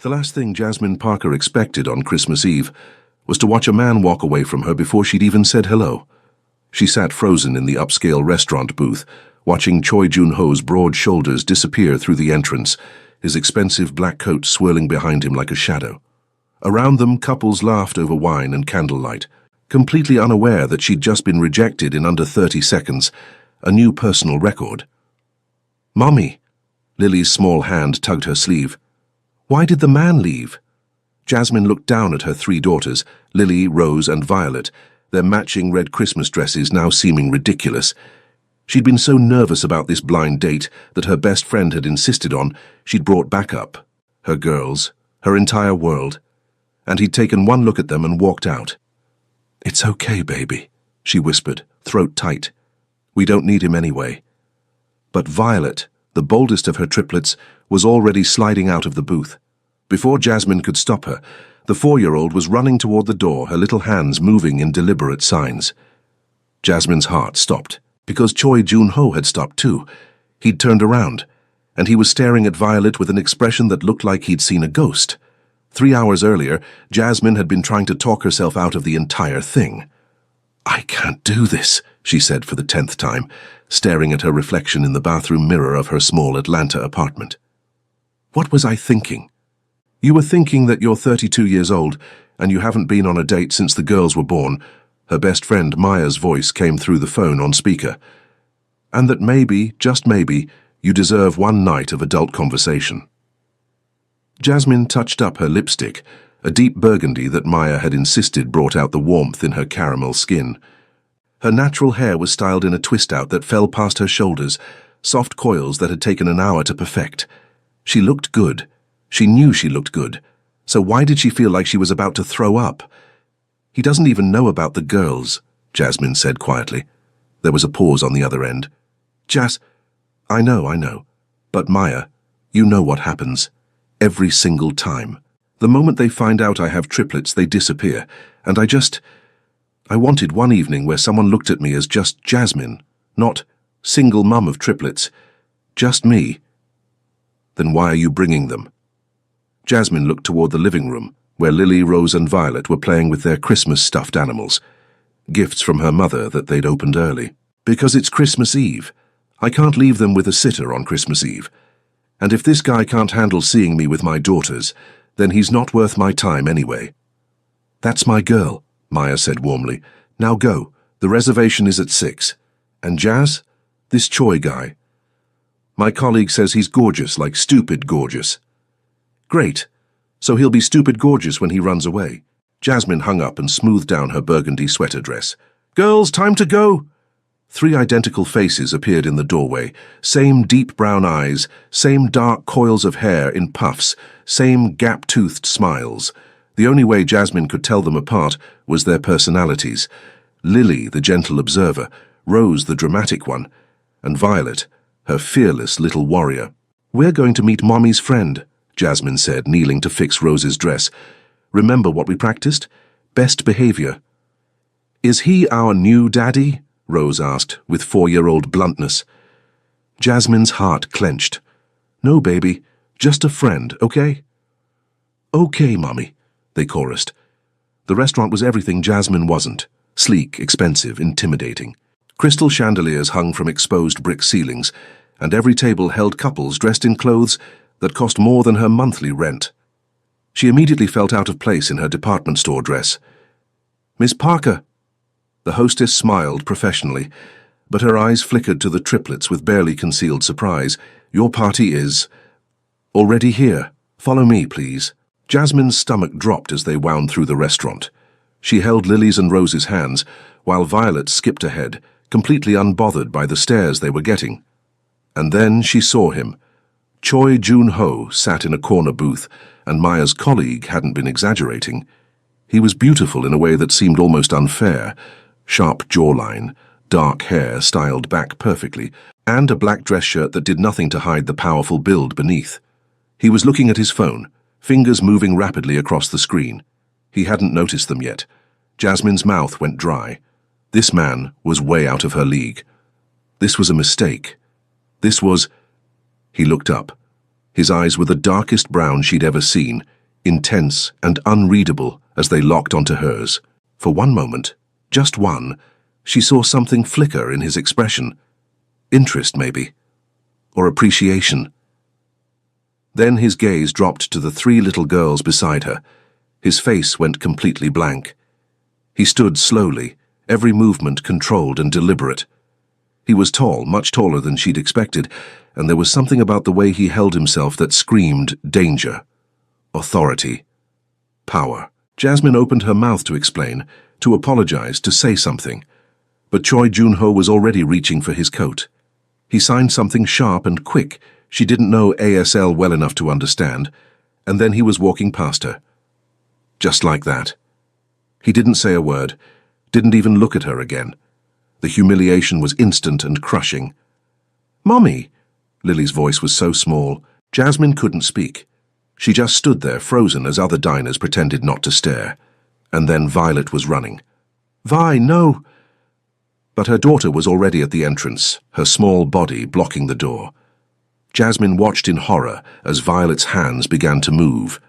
The last thing Jasmine Parker expected on Christmas Eve was to watch a man walk away from her before she'd even said hello. She sat frozen in the upscale restaurant booth, watching Choi Jun-ho's broad shoulders disappear through the entrance, his expensive black coat swirling behind him like a shadow. Around them, couples laughed over wine and candlelight, completely unaware that she'd just been rejected in under 30 seconds, a new personal record. "Mommy!" Lily's small hand tugged her sleeve. "Why did the man leave?" Jasmine looked down at her three daughters, Lily, Rose, and Violet, their matching red Christmas dresses now seeming ridiculous. She'd been so nervous about this blind date that her best friend had insisted on she'd brought back up. Her girls, her entire world. And he'd taken one look at them and walked out. "It's okay, baby," she whispered, throat tight. "We don't need him anyway." But Violet, the boldest of her triplets, was already sliding out of the booth. Before Jasmine could stop her, the 4-year-old was running toward the door, her little hands moving in deliberate signs. Jasmine's heart stopped, because Choi Jun-ho had stopped too. He'd turned around, and he was staring at Violet with an expression that looked like he'd seen a ghost. 3 hours earlier, Jasmine had been trying to talk herself out of the entire thing. "I can't do this," she said for the 10th time, staring at her reflection in the bathroom mirror of her small Atlanta apartment. "What was I thinking?" "You were thinking that you're 32 years old, and you haven't been on a date since the girls were born." Her best friend Maya's voice came through the phone on speaker. "And that maybe, just maybe, you deserve one night of adult conversation." Jasmine touched up her lipstick, a deep burgundy that Maya had insisted brought out the warmth in her caramel skin. Her natural hair was styled in a twist-out that fell past her shoulders, soft coils that had taken an hour to perfect. She looked good. She knew she looked good. So why did she feel like she was about to throw up? "He doesn't even know about the girls," Jasmine said quietly. There was a pause on the other end. I know. But Maya, you know what happens. Every single time. The moment they find out I have triplets, they disappear. And I wanted one evening where someone looked at me as just Jasmine, not single mum of triplets. Just me." "Then why are you bringing them?" Jasmine looked toward the living room, where Lily, Rose, and Violet were playing with their Christmas stuffed animals. Gifts from her mother that they'd opened early. "Because it's Christmas Eve. I can't leave them with a sitter on Christmas Eve. And if this guy can't handle seeing me with my daughters, then he's not worth my time anyway." "That's my girl," Maya said warmly. "Now go. The reservation is at 6. And Jazz? This Choi guy. My colleague says he's gorgeous, like stupid gorgeous." "Great. So he'll be stupid gorgeous when he runs away." Jasmine hung up and smoothed down her burgundy sweater dress. "Girls, time to go!" 3 identical faces appeared in the doorway. Same deep brown eyes, same dark coils of hair in puffs, same gap-toothed smiles. The only way Jasmine could tell them apart was their personalities. Lily, the gentle observer, Rose, the dramatic one, and Violet, her fearless little warrior. "We're going to meet Mommy's friend," Jasmine said, kneeling to fix Rose's dress. "Remember what we practiced? Best behavior." "Is he our new daddy?" Rose asked, with 4-year-old bluntness. Jasmine's heart clenched. "No, baby. Just a friend, okay?" "Okay, Mommy," they chorused. The restaurant was everything Jasmine wasn't. Sleek, expensive, intimidating. Crystal chandeliers hung from exposed brick ceilings, and every table held couples dressed in clothes that cost more than her monthly rent. She immediately felt out of place in her department store dress. "Miss Parker." The hostess smiled professionally, but her eyes flickered to the triplets with barely concealed surprise. "Your party is already here. Follow me, please." Jasmine's stomach dropped as they wound through the restaurant. She held Lily's and Rose's hands, while Violet skipped ahead, completely unbothered by the stares they were getting. And then she saw him. Choi Jun-ho sat in a corner booth, and Maya's colleague hadn't been exaggerating. He was beautiful in a way that seemed almost unfair. Sharp jawline, dark hair styled back perfectly, and a black dress shirt that did nothing to hide the powerful build beneath. He was looking at his phone, fingers moving rapidly across the screen. He hadn't noticed them yet. Jasmine's mouth went dry. This man was way out of her league. This was a mistake. This was... He looked up. His eyes were the darkest brown she'd ever seen, intense and unreadable as they locked onto hers. For one moment, just one, she saw something flicker in his expression. Interest, maybe. Or appreciation. Then his gaze dropped to the three little girls beside her. His face went completely blank. He stood slowly, every movement controlled and deliberate. He was tall, much taller than she'd expected, and there was something about the way he held himself that screamed danger, authority, power. Jasmine opened her mouth to explain, to apologize, to say something. But Choi Jun-ho was already reaching for his coat. He signed something sharp and quick. She didn't know ASL well enough to understand, and then he was walking past her. Just like that. He didn't say a word, didn't even look at her again. The humiliation was instant and crushing. "Mommy!" Lily's voice was so small, Jasmine couldn't speak. She just stood there, frozen, as other diners pretended not to stare. And then Violet was running. "Vi, no!" But her daughter was already at the entrance, her small body blocking the door. Jasmine watched in horror as Violet's hands began to move.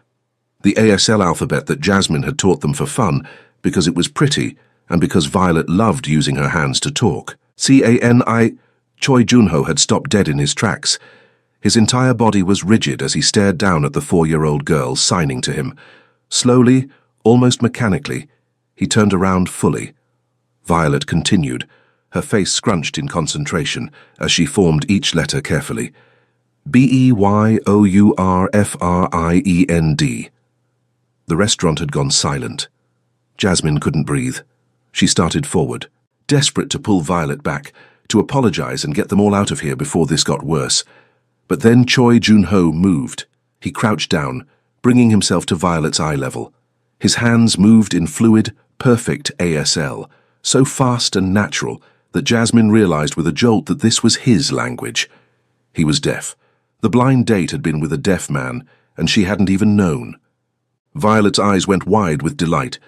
The ASL alphabet that Jasmine had taught them for fun, because it was pretty, and because Violet loved using her hands to talk. C-A-N-I... Choi Jun-ho had stopped dead in his tracks. His entire body was rigid as he stared down at the 4-year-old girl signing to him. Slowly, almost mechanically, he turned around fully. Violet continued, her face scrunched in concentration as she formed each letter carefully. B-E-Y-O-U-R-F-R-I-E-N-D. The restaurant had gone silent. Jasmine couldn't breathe. She started forward, desperate to pull Violet back, to apologize and get them all out of here before this got worse. But then Choi Jun-ho moved. He crouched down, bringing himself to Violet's eye level. His hands moved in fluid, perfect ASL, so fast and natural that Jasmine realized with a jolt that this was his language. He was deaf. The blind date had been with a deaf man, and she hadn't even known. Violet's eyes went wide with delight.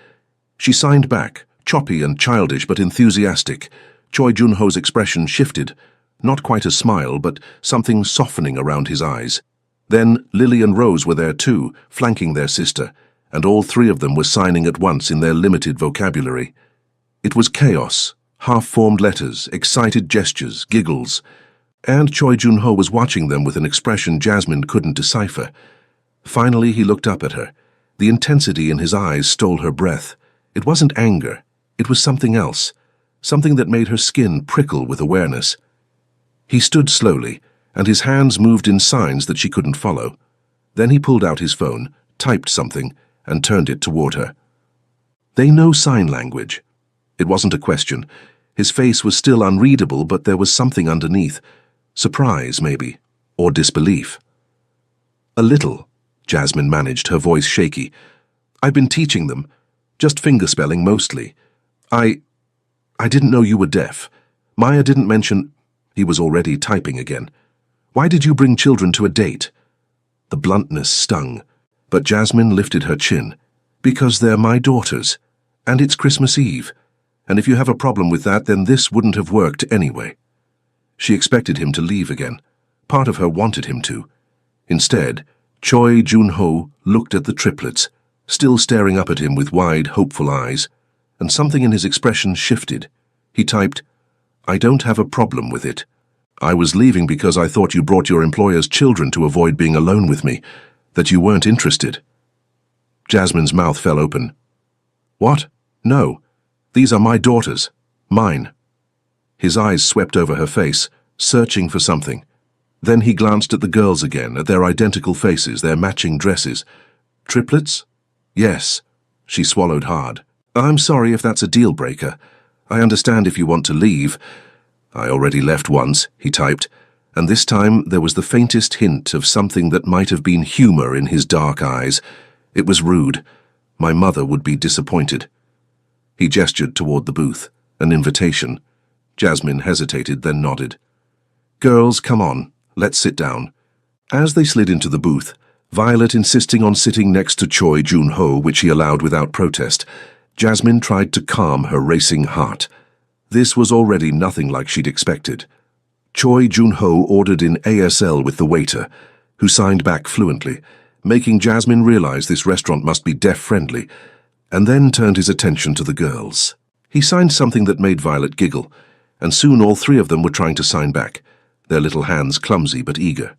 She signed back, choppy and childish but enthusiastic. Choi Jun-ho's expression shifted, not quite a smile, but something softening around his eyes. Then Lily and Rose were there too, flanking their sister, and all three of them were signing at once in their limited vocabulary. It was chaos, half-formed letters, excited gestures, giggles. And Choi Jun-ho was watching them with an expression Jasmine couldn't decipher. Finally he looked up at her. The intensity in his eyes stole her breath. It wasn't anger. It was something else. Something that made her skin prickle with awareness. He stood slowly, and his hands moved in signs that she couldn't follow. Then he pulled out his phone, typed something, and turned it toward her. "They know sign language." It wasn't a question. His face was still unreadable, but there was something underneath. Surprise, maybe, or disbelief. "A little," Jasmine managed, her voice shaky. "I've been teaching them, just fingerspelling mostly. I didn't know you were deaf. Maya didn't mention—" He was already typing again. "Why did you bring children to a date?" The bluntness stung, but Jasmine lifted her chin. "Because they're my daughters, and it's Christmas Eve, and if you have a problem with that, then this wouldn't have worked anyway." She expected him to leave again. Part of her wanted him to. Instead, Choi Jun-ho looked at the triplets, still staring up at him with wide, hopeful eyes, and something in his expression shifted. He typed, "I don't have a problem with it. I was leaving because I thought you brought your employer's children to avoid being alone with me, that you weren't interested." Jasmine's mouth fell open. "What? No. These are my daughters. Mine." His eyes swept over her face, searching for something. Then he glanced at the girls again, at their identical faces, their matching dresses. "Triplets?" "Yes." She swallowed hard. "I'm sorry if that's a deal-breaker. I understand if you want to leave." "I already left once," he typed, and this time there was the faintest hint of something that might have been humor in his dark eyes. It was rude. My mother would be disappointed. He gestured toward the booth, an invitation. Jasmine hesitated, then nodded. "Girls, come on. Let's sit down." As they slid into the booth, Violet insisting on sitting next to Choi Jun-ho, which he allowed without protest, Jasmine tried to calm her racing heart. This was already nothing like she'd expected. Choi Jun-ho ordered in ASL with the waiter, who signed back fluently, making Jasmine realize this restaurant must be deaf-friendly, and then turned his attention to the girls. He signed something that made Violet giggle, and soon all three of them were trying to sign back, their little hands clumsy but eager.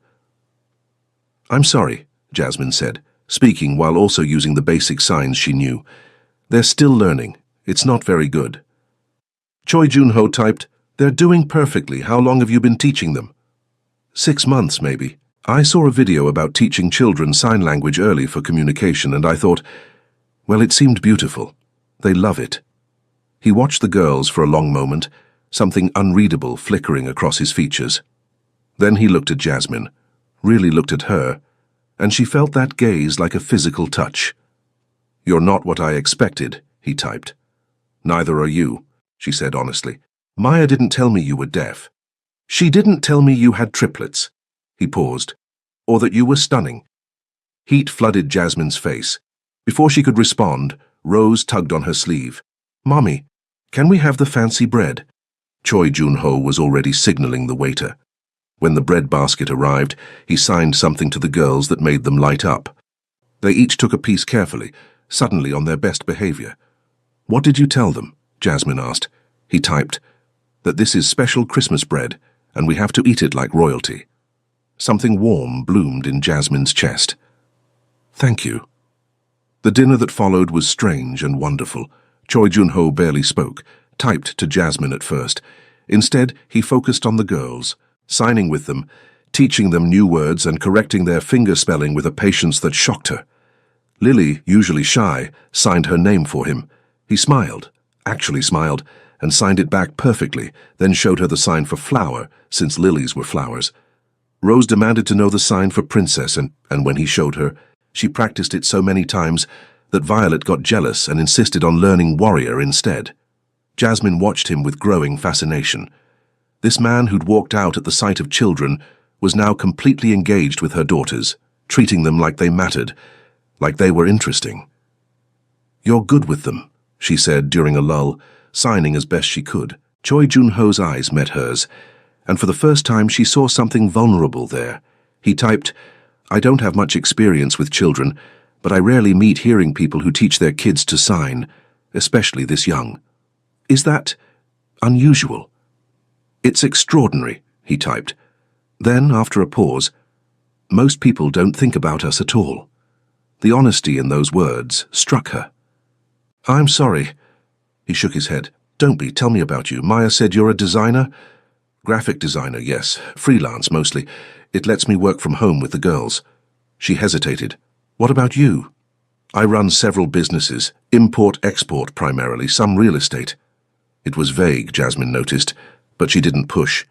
"I'm sorry," Jasmine said, speaking while also using the basic signs she knew. "They're still learning. It's not very good." Choi Jun-ho typed, "They're doing perfectly. How long have you been teaching them?" 6 months, maybe. I saw a video about teaching children sign language early for communication, and I thought, well, it seemed beautiful. They love it." He watched the girls for a long moment, something unreadable flickering across his features. Then he looked at Jasmine, really looked at her, and she felt that gaze like a physical touch. "You're not what I expected," he typed. "Neither are you," she said honestly. "Maya didn't tell me you were deaf. She didn't tell me you had triplets." He paused. "Or that you were stunning." Heat flooded Jasmine's face. Before she could respond, Rose tugged on her sleeve. "Mommy, can we have the fancy bread?" Choi Jun-ho was already signaling the waiter. When the bread basket arrived, he signed something to the girls that made them light up. They each took a piece carefully, suddenly on their best behavior. "What did you tell them?" Jasmine asked. He typed, "That this is special Christmas bread, and we have to eat it like royalty." Something warm bloomed in Jasmine's chest. "Thank you." The dinner that followed was strange and wonderful. Choi Jun-ho barely spoke, typed to Jasmine at first. Instead, he focused on the girls, signing with them, teaching them new words and correcting their finger spelling with a patience that shocked her. Lily, usually shy, signed her name for him. He smiled, actually smiled, and signed it back perfectly, then showed her the sign for flower, since lilies were flowers. Rose demanded to know the sign for princess, and when he showed her, she practiced it so many times that Violet got jealous and insisted on learning warrior instead. Jasmine watched him with growing fascination. This man who'd walked out at the sight of children was now completely engaged with her daughters, treating them like they mattered, like they were interesting. "You're good with them," she said during a lull, signing as best she could. Choi Jun-ho's eyes met hers, and for the first time she saw something vulnerable there. He typed, "I don't have much experience with children, but I rarely meet hearing people who teach their kids to sign, especially this young. Is that unusual?" "It's extraordinary," he typed. Then, after a pause, "Most people don't think about us at all." The honesty in those words struck her. "I'm sorry." He shook his head. "Don't be. Tell me about you. Maya said you're a designer?" "Graphic designer, yes. Freelance, mostly. It lets me work from home with the girls." She hesitated. "What about you?" "I run several businesses, import-export primarily, some real estate." It was vague, Jasmine noticed, but she didn't push.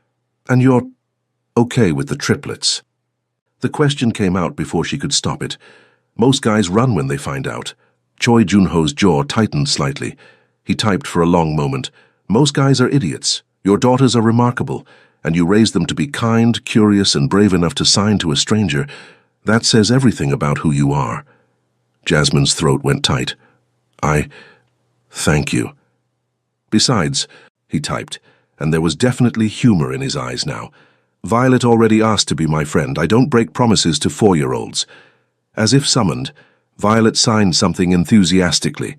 "And you're okay with the triplets?" The question came out before she could stop it. Most guys run when they find out. Choi Jun-ho's jaw tightened slightly. He typed for a long moment. "Most guys are idiots. Your daughters are remarkable, and you raise them to be kind, curious, and brave enough to sign to a stranger. That says everything about who you are." Jasmine's throat went tight. Thank you." "Besides," he typed, and there was definitely humor in his eyes now, "Violet already asked to be my friend. I don't break promises to 4-year-olds. As if summoned, Violet signed something enthusiastically.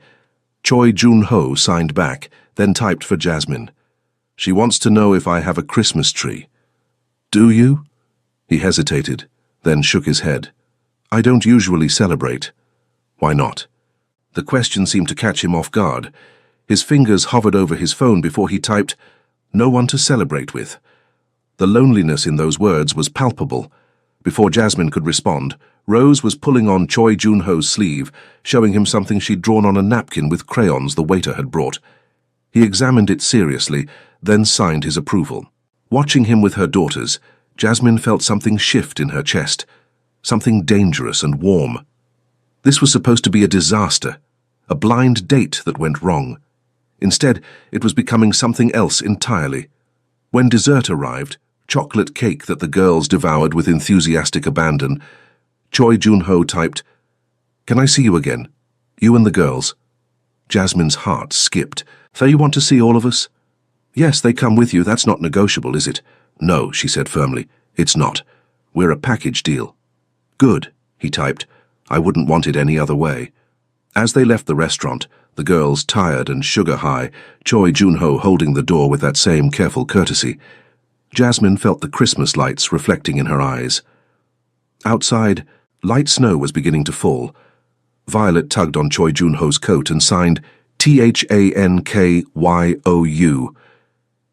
Choi Jun-ho signed back, then typed for Jasmine. "She wants to know if I have a Christmas tree." "Do you?" He hesitated, then shook his head. "I don't usually celebrate." "Why not?" The question seemed to catch him off guard. His fingers hovered over his phone before he typed, "No one to celebrate with." The loneliness in those words was palpable. Before Jasmine could respond, Rose was pulling on Choi Jun-ho's sleeve, showing him something she'd drawn on a napkin with crayons the waiter had brought. He examined it seriously, then signed his approval. Watching him with her daughters, Jasmine felt something shift in her chest, something dangerous and warm. This was supposed to be a disaster, a blind date that went wrong. Instead, it was becoming something else entirely. When dessert arrived, chocolate cake that the girls devoured with enthusiastic abandon, Choi Jun-ho typed, "Can I see you again? You and the girls?" Jasmine's heart skipped. "So you want to see all of us?" "Yes, they come with you. That's not negotiable, is it?" "No," she said firmly. "It's not. We're a package deal." "Good," he typed. I wouldn't want it any other way. As they left the restaurant, the girls tired and sugar-high, Choi Jun-ho holding the door with that same careful courtesy, Jasmine felt the Christmas lights reflecting in her eyes. Outside, light snow was beginning to fall. Violet tugged on Choi Jun-ho's coat and signed THANKYOU.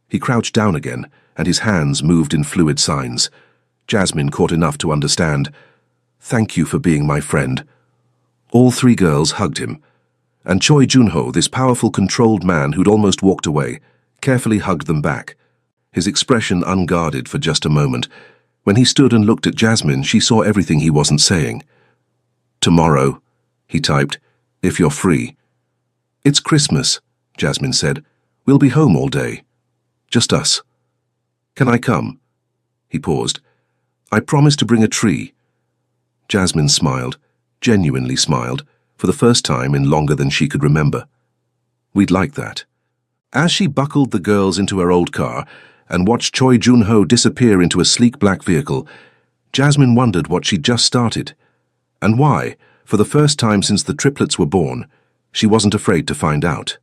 He crouched down again, and his hands moved in fluid signs. Jasmine caught enough to understand. "Thank you for being my friend." All three girls hugged him, and Choi Jun-ho, this powerful, controlled man who'd almost walked away, carefully hugged them back, his expression unguarded for just a moment. When he stood and looked at Jasmine, she saw everything he wasn't saying. "Tomorrow," he typed, "if you're free." "It's Christmas," Jasmine said. "We'll be home all day. Just us." "Can I come?" He paused. "I promised to bring a tree." Jasmine smiled, genuinely smiled, for the first time in longer than she could remember. "We'd like that." As she buckled the girls into her old car and watched Choi Jun-ho disappear into a sleek black vehicle, Jasmine wondered what she'd just started, and why, for the first time since the triplets were born, she wasn't afraid to find out.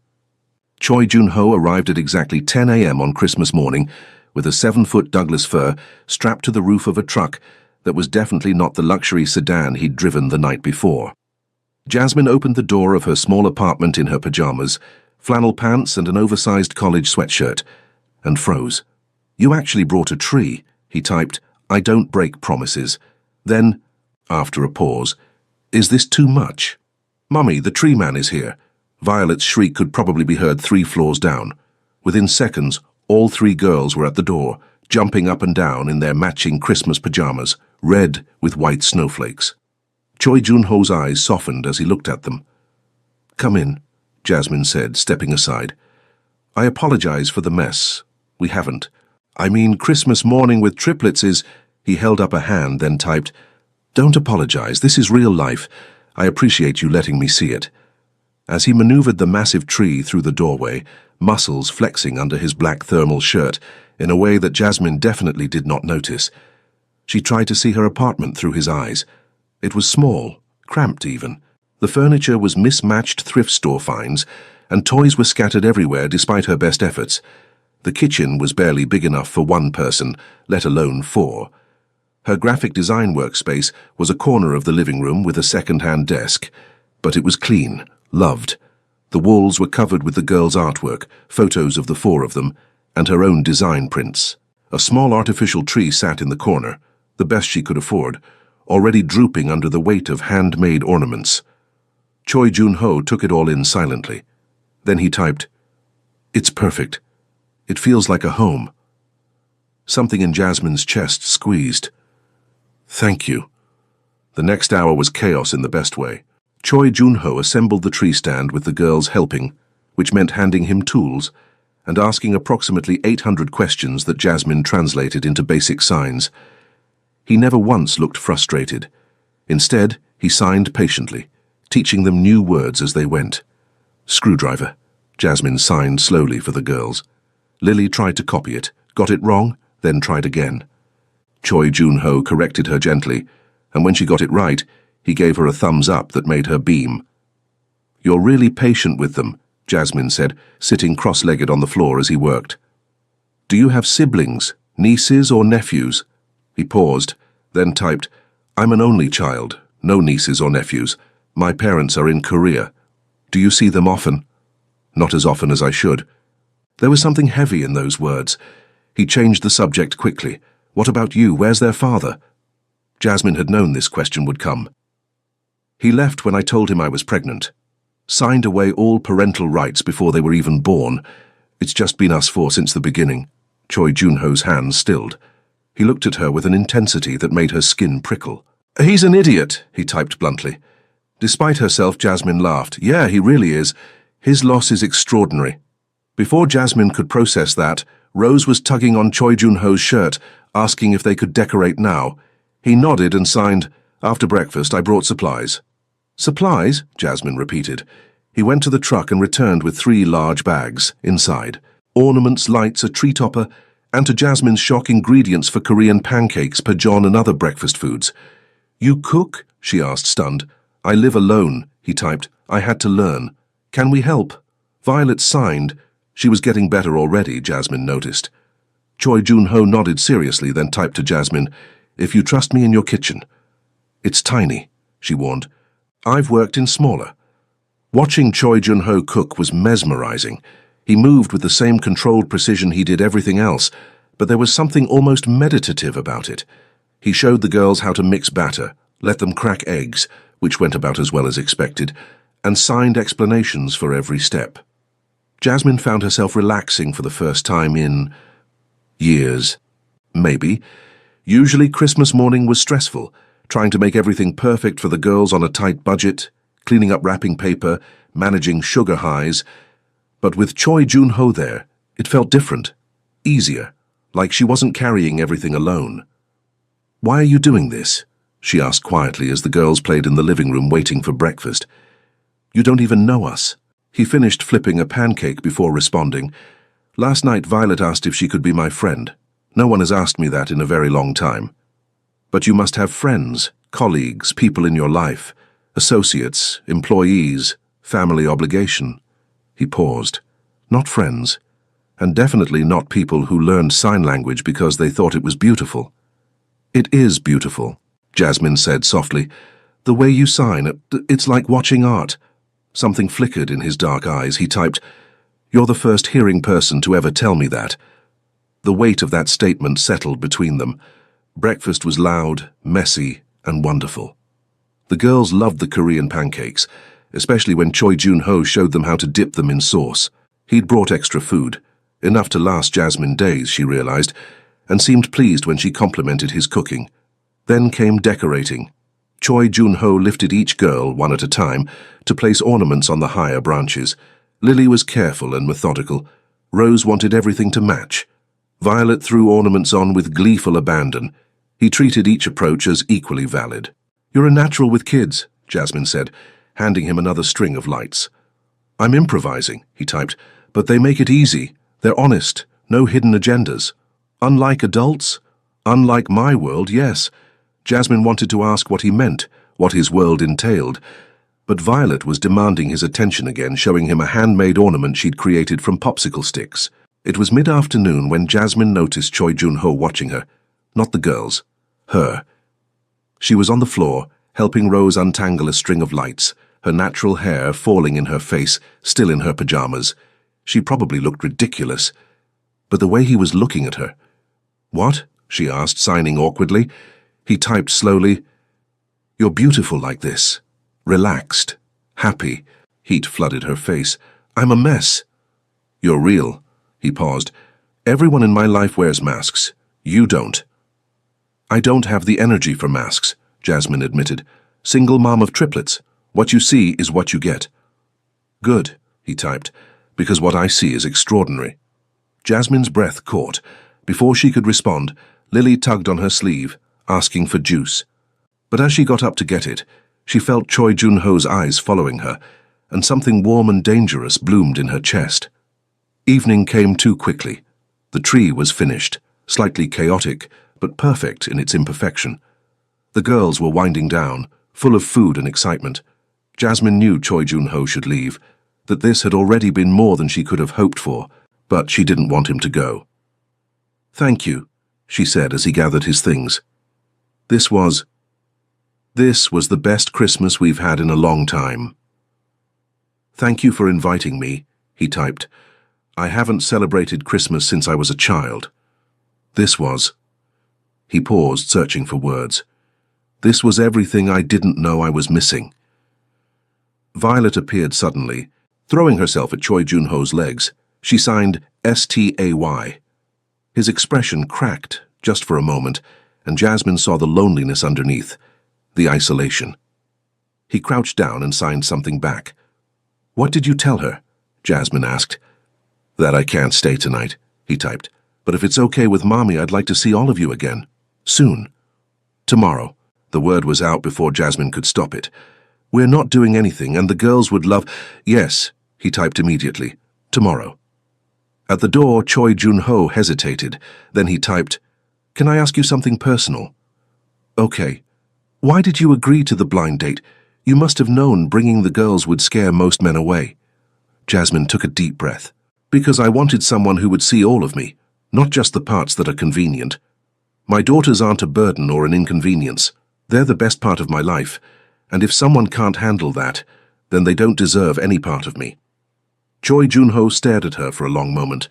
Choi Jun-ho arrived at exactly 10 a.m. on Christmas morning with a 7-foot Douglas fir strapped to the roof of a truck that was definitely not the luxury sedan he'd driven the night before. Jasmine opened the door of her small apartment in her pajamas, flannel pants and an oversized college sweatshirt, and froze. "You actually brought a tree," he typed. "I don't break promises." Then, after a pause, "Is this too much?" "Mummy, the tree man is here." Violet's shriek could probably be heard 3 floors down. Within seconds, all 3 girls were at the door, jumping up and down in their matching Christmas pajamas, red with white snowflakes. Choi Jun-ho's eyes softened as he looked at them. "Come in," Jasmine said, stepping aside. "I apologize for the mess. We haven't. I mean, Christmas morning with triplets is—" He held up a hand, then typed, "Don't apologize. This is real life. I appreciate you letting me see it." As he maneuvered the massive tree through the doorway, muscles flexing under his black thermal shirt in a way that Jasmine definitely did not notice, she tried to see her apartment through his eyes. It was small, cramped even. The furniture was mismatched thrift store finds, and toys were scattered everywhere despite her best efforts. The kitchen was barely big enough for 1 person, let alone 4. Her graphic design workspace was a corner of the living room with a second-hand desk, but it was clean, loved. The walls were covered with the girls' artwork, photos of the 4 of them, and her own design prints. A small artificial tree sat in the corner, the best she could afford, already drooping under the weight of handmade ornaments. Choi Jun-ho took it all in silently. Then he typed, "It's perfect. It feels like a home." Something in Jasmine's chest squeezed. "Thank you." The next hour was chaos in the best way. Choi Jun-ho assembled the tree stand with the girls helping, which meant handing him tools and asking approximately 800 questions that Jasmine translated into basic signs. He never once looked frustrated. Instead, he signed patiently, teaching them new words as they went. "Screwdriver," Jasmine signed slowly for the girls. Lily tried to copy it, got it wrong, then tried again. Choi Jun-ho corrected her gently, and when she got it right, he gave her a thumbs up that made her beam. "You're really patient with them," Jasmine said, sitting cross-legged on the floor as he worked. "Do you have siblings, nieces or nephews?" He paused, then typed, "I'm an only child, no nieces or nephews. My parents are in Korea. Do you see them often?" "Not as often as I should." There was something heavy in those words. He changed the subject quickly. "What about you? Where's their father?" Jasmine had known this question would come. "He left when I told him I was pregnant. Signed away all parental rights before they were even born. It's just been us 4 since the beginning." Choi Jun-ho's hands stilled. He looked at her with an intensity that made her skin prickle. "He's an idiot," he typed bluntly. Despite herself, Jasmine laughed. "Yeah, he really is. His loss is extraordinary." Before Jasmine could process that, Rose was tugging on Choi Jun-ho's shirt, asking if they could decorate now. He nodded and signed, "After breakfast, I brought supplies." "Supplies?" Jasmine repeated. He went to the truck and returned with 3 large bags, inside. Ornaments, lights, a tree topper, and to Jasmine's shock, ingredients for Korean pancakes, pajeon and other breakfast foods. "You cook?" she asked, stunned. I live alone, he typed. I had to learn. Can we help? Violet signed. She was getting better already, Jasmine noticed. Choi Jun-ho nodded seriously, then typed to Jasmine, "If you trust me in your kitchen." "It's tiny," she warned. "I've worked in smaller." Watching Choi Jun-ho cook was mesmerizing. He moved with the same controlled precision he did everything else, but there was something almost meditative about it. He showed the girls how to mix batter, let them crack eggs, which went about as well as expected, and signed explanations for every step. Jasmine found herself relaxing for the first time in years. Maybe. Usually Christmas morning was stressful, trying to make everything perfect for the girls on a tight budget, cleaning up wrapping paper, managing sugar highs. But with Choi Jun-ho there, it felt different, easier, like she wasn't carrying everything alone. "Why are you doing this?" she asked quietly as the girls played in the living room waiting for breakfast. "You don't even know us." He finished flipping a pancake before responding. "Last night Violet asked if she could be my friend. No one has asked me that in a very long time. But you must have friends, colleagues, people in your life, associates, employees, family obligation." He paused. "Not friends, and definitely not people who learned sign language because they thought it was beautiful." "It is beautiful," Jasmine said softly. "The way you sign, it's like watching art." Something flickered in his dark eyes. He typed, "You're the first hearing person to ever tell me that." The weight of that statement settled between them. Breakfast was loud, messy, and wonderful. The girls loved the Korean pancakes, especially when Choi Jun-ho showed them how to dip them in sauce. He'd brought extra food, enough to last Jasmine days, she realized, and seemed pleased when she complimented his cooking. Then came decorating. Choi Jun-ho lifted each girl, one at a time, to place ornaments on the higher branches. Lily was careful and methodical. Rose wanted everything to match. Violet threw ornaments on with gleeful abandon. He treated each approach as equally valid. "You're a natural with kids," Jasmine said, handing him another string of lights. "I'm improvising," he typed, "but they make it easy. They're honest, no hidden agendas. Unlike adults? Unlike my world, yes." Jasmine wanted to ask what he meant, what his world entailed, but Violet was demanding his attention again, showing him a handmade ornament she'd created from popsicle sticks. It was mid-afternoon when Jasmine noticed Choi Jun-ho watching her. Not the girls. Her. She was on the floor, helping Rose untangle a string of lights, her natural hair falling in her face, still in her pajamas. She probably looked ridiculous. But the way he was looking at her... "What?" she asked, signing awkwardly. He typed slowly, "You're beautiful like this. Relaxed. Happy." Heat flooded her face. "I'm a mess." "You're real." He paused. "Everyone in my life wears masks. You don't." "I don't have the energy for masks," Jasmine admitted. "Single mom of triplets. What you see is what you get." "Good," he typed, "because what I see is extraordinary." Jasmine's breath caught. Before she could respond, Lily tugged on her sleeve, asking for juice. But as she got up to get it, she felt Choi Jun-ho's eyes following her, and something warm and dangerous bloomed in her chest. Evening came too quickly. The tree was finished, slightly chaotic, but perfect in its imperfection. The girls were winding down, full of food and excitement. Jasmine knew Choi Jun-ho should leave, that this had already been more than she could have hoped for, but she didn't want him to go. "Thank you," she said as he gathered his things. This was the best Christmas we've had in a long time." "Thank you for inviting me," he typed. "I haven't celebrated Christmas since I was a child." He paused, searching for words. "This was everything I didn't know I was missing." Violet appeared suddenly, throwing herself at Choi Jun-ho's legs. She signed STAY. His expression cracked, just for a moment, and Jasmine saw the loneliness underneath, the isolation. He crouched down and signed something back. "What did you tell her?" Jasmine asked. "That I can't stay tonight," he typed. "But if it's okay with Mommy, I'd like to see all of you again. Soon. Tomorrow." The word was out before Jasmine could stop it. "We're not doing anything, and the girls would love—" "Yes," he typed immediately. "Tomorrow." At the door, Choi Jun-ho hesitated. Then he typed, "Can I ask you something personal?" "Okay. Why did you agree to the blind date? You must have known bringing the girls would scare most men away. Jasmine took a deep breath. Because I wanted someone who would see all of me, not just the parts that are convenient. My daughters aren't a burden or an inconvenience. They're the best part of my life, and if someone can't handle that, then they don't deserve any part of me. Choi Jun-ho stared at her for a long moment.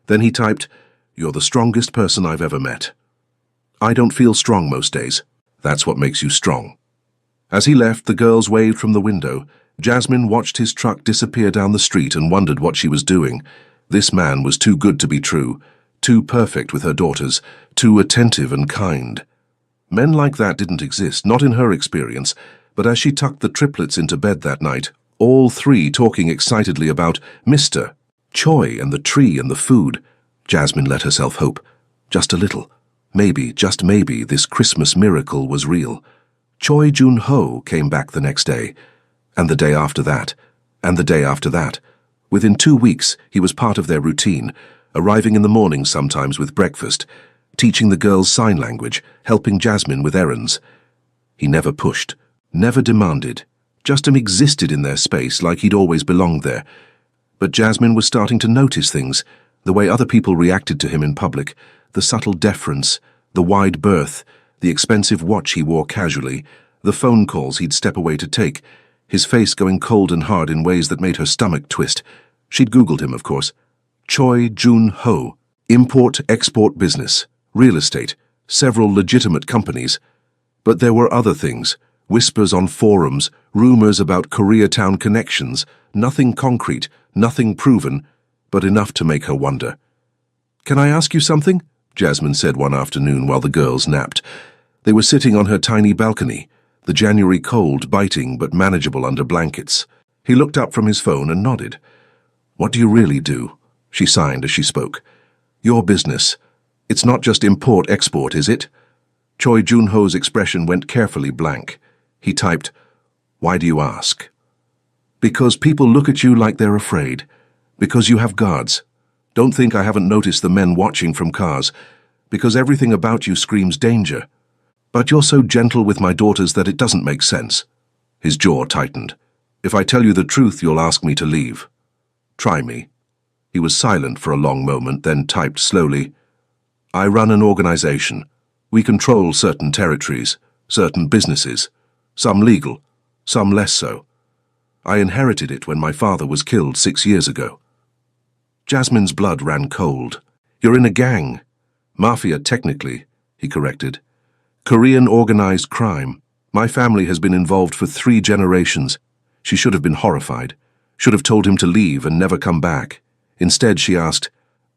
Then he typed, "You're the strongest person I've ever met." I don't feel strong most days. That's what makes you strong. As he left, the girls waved from the window. Jasmine watched his truck disappear down the street and wondered what she was doing. This man was too good to be true, too perfect with her daughters, too attentive and kind. Men like that didn't exist, not in her experience, but as she tucked the triplets into bed that night, all three talking excitedly about Mr. Choi and the tree and the food, Jasmine let herself hope. Just a little. Maybe, just maybe, this Christmas miracle was real. Choi Jun-ho came back the next day, and the day after that, and the day after that. Within 2 weeks, he was part of their routine, arriving in the morning sometimes with breakfast, teaching the girls sign language, helping Jasmine with errands. He never pushed, never demanded, just existed in their space like he'd always belonged there. But Jasmine was starting to notice things, the way other people reacted to him in public, the subtle deference, the wide berth, the expensive watch he wore casually, the phone calls he'd step away to take, his face going cold and hard in ways that made her stomach twist. She'd Googled him, of course. Choi Jun-ho, import-export business, real estate, several legitimate companies. But there were other things, whispers on forums, rumors about Koreatown connections, nothing concrete, nothing proven, but enough to make her wonder. "Can I ask you something?" Jasmine said one afternoon while the girls napped. They were sitting on her tiny balcony, the January cold biting but manageable under blankets. He looked up from his phone and nodded. "What do you really do?" She signed as she spoke. "Your business. It's not just import-export, is it?" Choi Jun-ho's expression went carefully blank. He typed, "Why do you ask?" "Because people look at you like they're afraid. Because you have guards. Don't think I haven't noticed the men watching from cars. Because everything about you screams danger. But you're so gentle with my daughters that it doesn't make sense." His jaw tightened. "If I tell you the truth, you'll ask me to leave. Try me." He was silent for a long moment, then typed slowly, "I run an organization. We control certain territories, certain businesses, some legal, some less so. I inherited it when my father was killed 6 years ago." Jasmine's blood ran cold. "You're in a gang. Mafia, technically," he corrected. "Korean organized crime. My family has been involved for 3 generations. She should have been horrified. Should have told him to leave and never come back. Instead, she asked,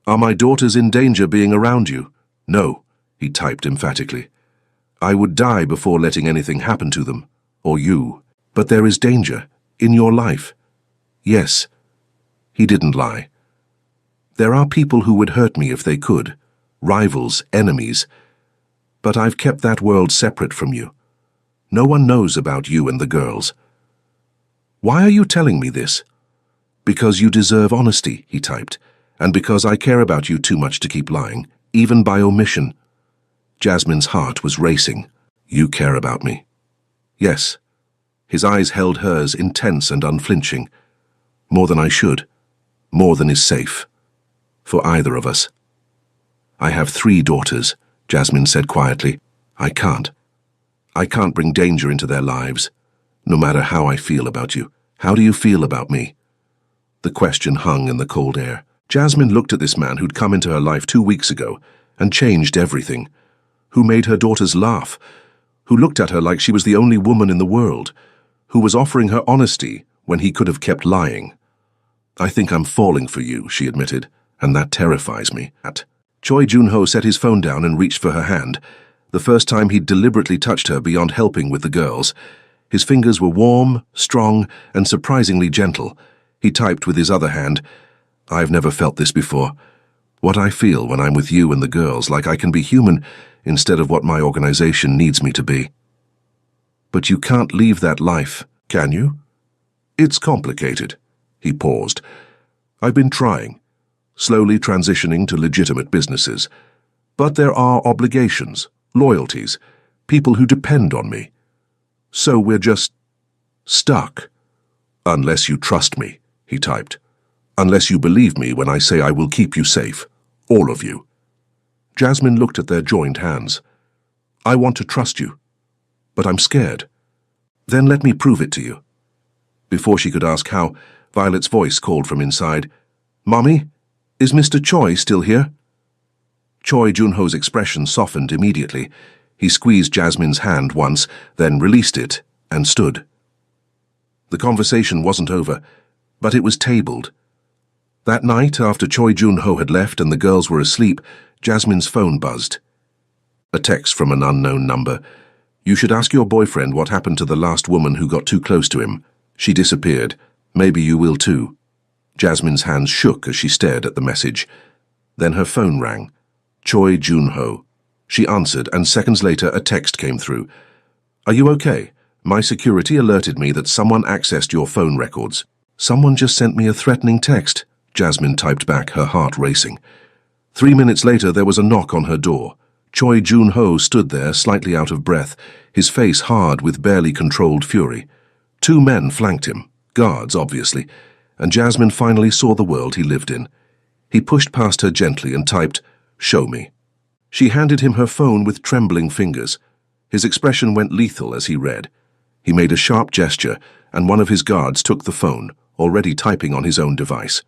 'Are my daughters in danger being around you?' 'No,' he typed emphatically. 'I would die before letting anything happen to them, or you. But there is danger, in your life.' 'Yes.' He didn't lie. 'There are people who would hurt me if they could. Rivals, enemies. But I've kept that world separate from you. No one knows about you and the girls.' 'Why are you telling me this?' 'Because you deserve honesty,' he typed, 'and because I care about you too much to keep lying, even by omission.' Jasmine's heart was racing. 'You care about me?' 'Yes.' His eyes held hers, intense and unflinching. 'More than I should. More than is safe. For either of us.' 'I have 3 daughters,' Jasmine said quietly. I can't bring danger into their lives, no matter how I feel about you. How do you feel about me?' The question hung in the cold air. Jasmine looked at this man who'd come into her life 2 weeks ago and changed everything, who made her daughters laugh, who looked at her like she was the only woman in the world, who was offering her honesty when he could have kept lying. 'I think I'm falling for you,' she admitted, 'and that terrifies me.' Choi Jun-ho set his phone down and reached for her hand, the first time he'd deliberately touched her beyond helping with the girls. His fingers were warm, strong, and surprisingly gentle. He typed with his other hand, "I've never felt this before. What I feel when I'm with you and the girls, like I can be human instead of what my organization needs me to be." "But you can't leave that life, can you?" "It's complicated." He paused. "I've been trying, slowly transitioning to legitimate businesses. But there are obligations, loyalties, people who depend on me. So we're just Stuck. Unless you trust me, he typed. Unless you believe me when I say I will keep you safe. All of you. Jasmine looked at their joined hands. I want to trust you, but I'm scared. Then let me prove it to you. Before she could ask how, Violet's voice called from inside. Mommy, is Mr. Choi still here? Choi Junho's expression softened immediately. He squeezed Jasmine's hand once, then released it, and stood. The conversation wasn't over, but it was tabled. That night, after Choi Junho had left and the girls were asleep, Jasmine's phone buzzed. A text from an unknown number. You should ask your boyfriend what happened to the last woman who got too close to him. She disappeared. Maybe you will too. Jasmine's hands shook as she stared at the message. Then her phone rang. Choi Junho. She answered, and seconds later a text came through. Are you okay? My security alerted me that someone accessed your phone records. Someone just sent me a threatening text, Jasmine typed back, her heart racing. 3 minutes later there was a knock on her door. Choi Junho stood there, slightly out of breath, his face hard with barely controlled fury. 2 men flanked him, guards obviously, and Jasmine finally saw the world he lived in. He pushed past her gently and typed, Show me. She handed him her phone with trembling fingers. His expression went lethal as he read. He made a sharp gesture, and one of his guards took the phone, already typing on his own device.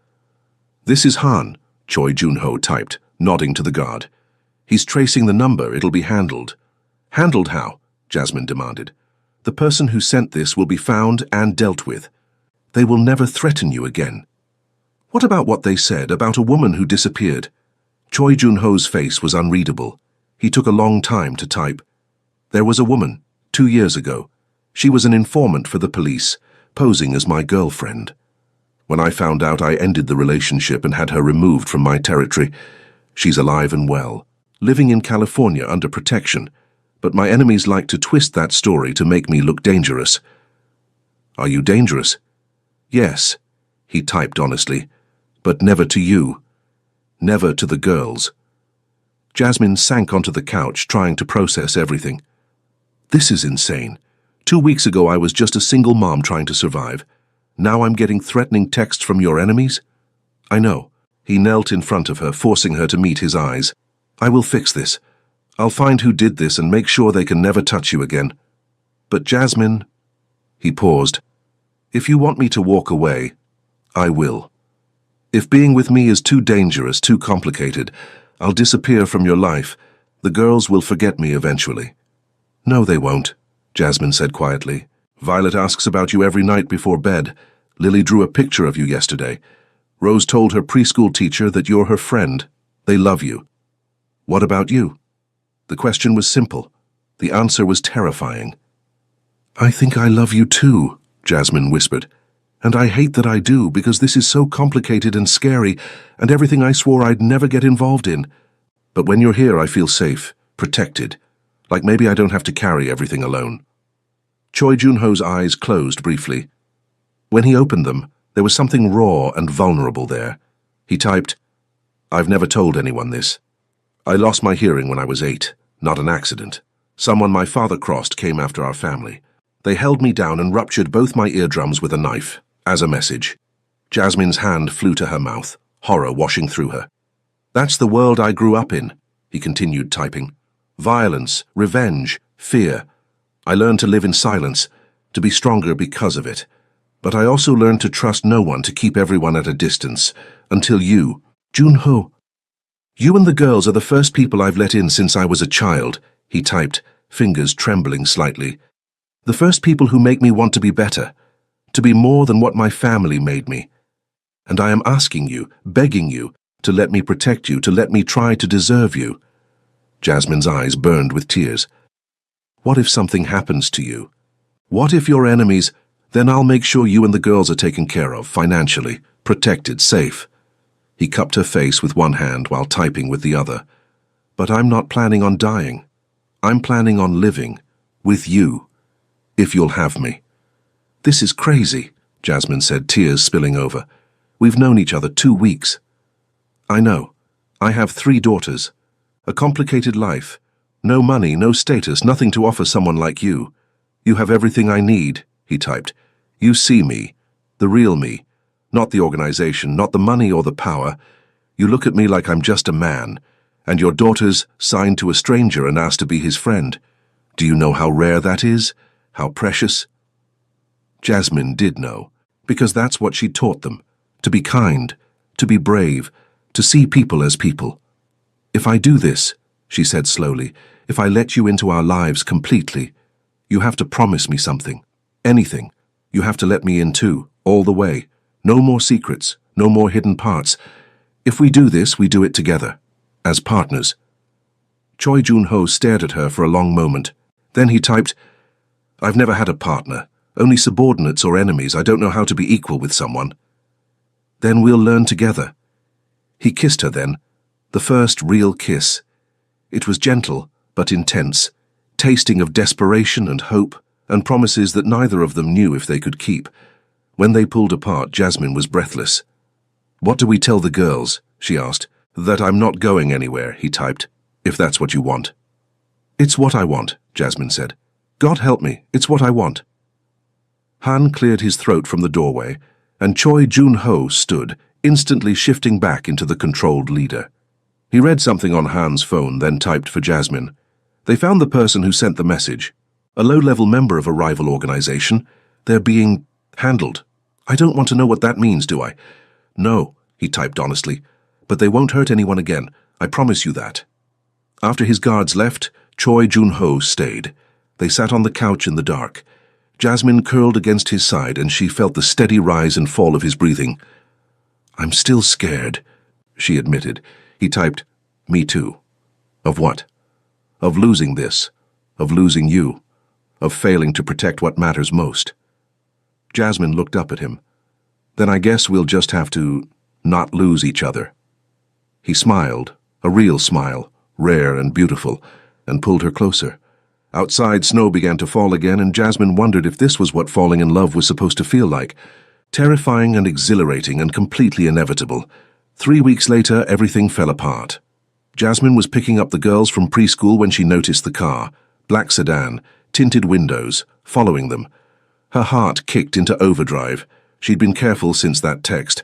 This is Han, Choi Junho typed, nodding to the guard. He's tracing the number, it'll be handled. Handled how? Jasmine demanded. The person who sent this will be found and dealt with. They will never threaten you again. What about what they said about a woman who disappeared? Choi Junho's face was unreadable. He took a long time to type. There was a woman, 2 years ago. She was an informant for the police, posing as my girlfriend. When I found out, I ended the relationship and had her removed from my territory. She's alive and well, living in California under protection, but my enemies like to twist that story to make me look dangerous. Are you dangerous? Yes, he typed honestly, but never to you. Never to the girls. Jasmine sank onto the couch, trying to process everything. This is insane. 2 weeks ago I was just a single mom trying to survive. Now I'm getting threatening texts from your enemies? I know. He knelt in front of her, forcing her to meet his eyes. I will fix this. I'll find who did this and make sure they can never touch you again. But Jasmine... He paused. If you want me to walk away, I will. If being with me is too dangerous, too complicated, I'll disappear from your life. The girls will forget me eventually. No, they won't, Jasmine said quietly. Violet asks about you every night before bed. Lily drew a picture of you yesterday. Rose told her preschool teacher that you're her friend. They love you. What about you? The question was simple. The answer was terrifying. I think I love you too, Jasmine whispered. And I hate that I do, because this is so complicated and scary, and everything I swore I'd never get involved in. But when you're here, I feel safe, protected, like maybe I don't have to carry everything alone. Choi Junho's eyes closed briefly. When he opened them, there was something raw and vulnerable there. He typed, I've never told anyone this. I lost my hearing when I was 8, not an accident. Someone my father crossed came after our family. They held me down and ruptured both my eardrums with a knife, as a message. Jasmine's hand flew to her mouth, horror washing through her. That's the world I grew up in, he continued typing. Violence, revenge, fear. I learned to live in silence, to be stronger because of it. But I also learned to trust no one, to keep everyone at a distance, until you, Junho. You and the girls are the first people I've let in since I was a child, he typed, fingers trembling slightly. The first people who make me want to be better, to be more than what my family made me. And I am asking you, begging you, to let me protect you, to let me try to deserve you. Jasmine's eyes burned with tears. What if something happens to you? What if your enemies... Then I'll make sure you and the girls are taken care of, financially, protected, safe. He cupped her face with one hand while typing with the other. But I'm not planning on dying. I'm planning on living, with you, if you'll have me. This is crazy, Jasmine said, tears spilling over. We've known each other 2 weeks. I know. I have 3 daughters. A complicated life. No money, no status, nothing to offer someone like you. You have everything I need, he typed, You see me, the real me, not the organization, not the money or the power. You look at me like I'm just a man, and your daughter's signed to a stranger and asked to be his friend. Do you know how rare that is? How precious? Jasmine did know, because that's what she taught them, to be kind, to be brave, to see people as people. If I do this, she said slowly, if I let you into our lives completely, you have to promise me something. Anything. You have to let me in too, all the way. No more secrets, no more hidden parts. If we do this, we do it together, as partners. Choi Jun-ho stared at her for a long moment. Then he typed, I've never had a partner, only subordinates or enemies. I don't know how to be equal with someone. Then we'll learn together. He kissed her then, the first real kiss. It was gentle, but intense, tasting of desperation and hope, and promises that neither of them knew if they could keep. When they pulled apart, Jasmine was breathless. What do we tell the girls? She asked. That I'm not going anywhere, he typed, if that's what you want. It's what I want, Jasmine said. God help me, it's what I want. Han cleared his throat from the doorway, and Choi Jun-ho stood, instantly shifting back into the controlled leader. He read something on Han's phone, then typed for Jasmine. They found the person who sent the message. A low-level member of a rival organization. They're being handled. I don't want to know what that means, do I? No, he typed honestly, but they won't hurt anyone again. I promise you that. After his guards left, Choi Jun-ho stayed. They sat on the couch in the dark. Jasmine curled against his side, and she felt the steady rise and fall of his breathing. I'm still scared, she admitted. He typed, me too. Of what? Of losing this. Of losing you. Of failing to protect what matters most. Jasmine looked up at him. Then I guess we'll just have to not lose each other. He smiled, a real smile, rare and beautiful, and pulled her closer. Outside, snow began to fall again, and Jasmine wondered if this was what falling in love was supposed to feel like. Terrifying and exhilarating and completely inevitable. 3 weeks later, everything fell apart. Jasmine was picking up the girls from preschool when she noticed the car, black sedan, tinted windows, following them. Her heart kicked into overdrive. She'd been careful since that text.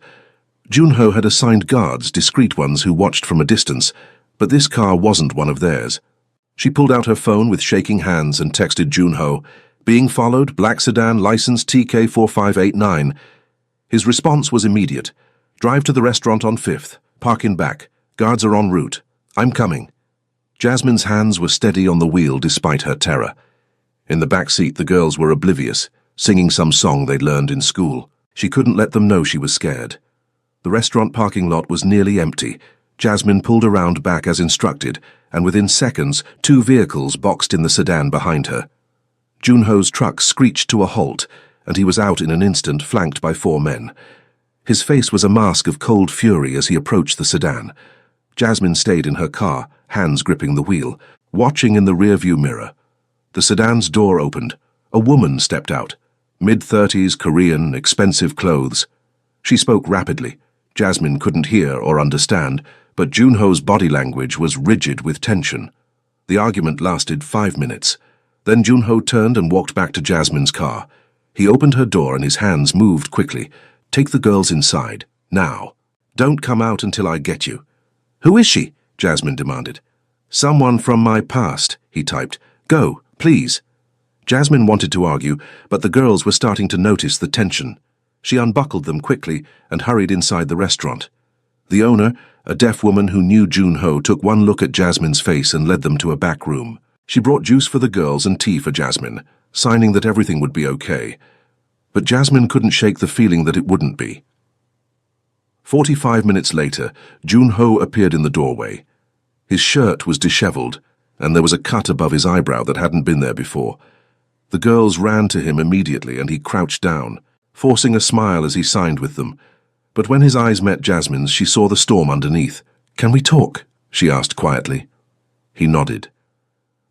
Jun-ho had assigned guards, discreet ones who watched from a distance, but this car wasn't one of theirs. She pulled out her phone with shaking hands and texted Jun-ho, being followed, black sedan, license TK4589. His response was immediate. Drive to the restaurant on 5th. Park in back. Guards are en route. I'm coming. Jasmine's hands were steady on the wheel despite her terror. In the back seat, the girls were oblivious, singing some song they'd learned in school. She couldn't let them know she was scared. The restaurant parking lot was nearly empty. Jasmine pulled around back as instructed, and within seconds, 2 vehicles boxed in the sedan behind her. Jun-ho's truck screeched to a halt, and he was out in an instant, flanked by 4 men. His face was a mask of cold fury as he approached the sedan. Jasmine stayed in her car, hands gripping the wheel, watching in the rearview mirror. The sedan's door opened. A woman stepped out. Mid-30s, Korean, expensive clothes. She spoke rapidly. Jasmine couldn't hear or understand, but Jun-ho's body language was rigid with tension. The argument lasted 5 minutes. Then Jun-ho turned and walked back to Jasmine's car. He opened her door and his hands moved quickly. Take the girls inside, now. Don't come out until I get you. Who is she? Jasmine demanded. Someone from my past, he typed. Go, please. Jasmine wanted to argue, but the girls were starting to notice the tension. She unbuckled them quickly and hurried inside the restaurant. The owner, a deaf woman who knew Jun-ho, took one look at Jasmine's face and led them to a back room. She brought juice for the girls and tea for Jasmine, signing that everything would be okay. But Jasmine couldn't shake the feeling that it wouldn't be. 45 minutes later, Jun-ho appeared in the doorway. His shirt was disheveled, and there was a cut above his eyebrow that hadn't been there before. The girls ran to him immediately, and he crouched down, forcing a smile as he signed with them. But when his eyes met Jasmine's, she saw the storm underneath. Can we talk? She asked quietly. He nodded.